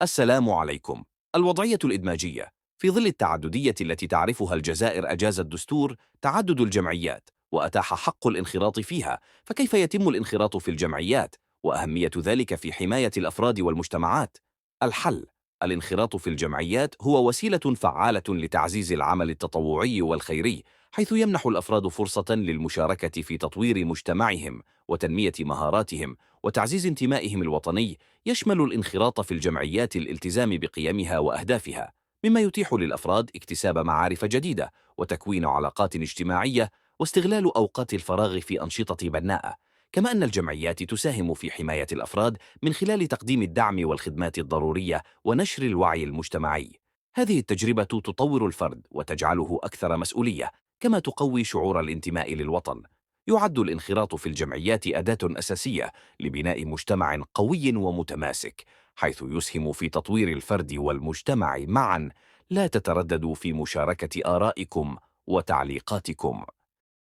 السلام عليكم. الوضعية الإدماجية. في ظل التعددية التي تعرفها الجزائر، أجاز الدستور تعدد الجمعيات وأتاح حق الانخراط فيها، فكيف يتم الانخراط في الجمعيات؟ وأهمية ذلك في حماية الأفراد والمجتمعات؟ الحل: الانخراط في الجمعيات هو وسيلة فعالة لتعزيز العمل التطوعي والخيري، حيث يمنح الأفراد فرصة للمشاركة في تطوير مجتمعهم وتنمية مهاراتهم وتعزيز انتمائهم الوطني. يشمل الانخراط في الجمعيات الالتزام بقيمها وأهدافها، مما يتيح للأفراد اكتساب معارف جديدة وتكوين علاقات اجتماعية واستغلال أوقات الفراغ في أنشطة بناءة. كما أن الجمعيات تساهم في حماية الأفراد من خلال تقديم الدعم والخدمات الضرورية ونشر الوعي المجتمعي. هذه التجربة تطور الفرد وتجعله أكثر مسؤولية، كما تقوي شعور الانتماء للوطن. يعد الانخراط في الجمعيات أداة أساسية لبناء مجتمع قوي ومتماسك، حيث يسهم في تطوير الفرد والمجتمع معا. لا تترددوا في مشاركة آرائكم وتعليقاتكم.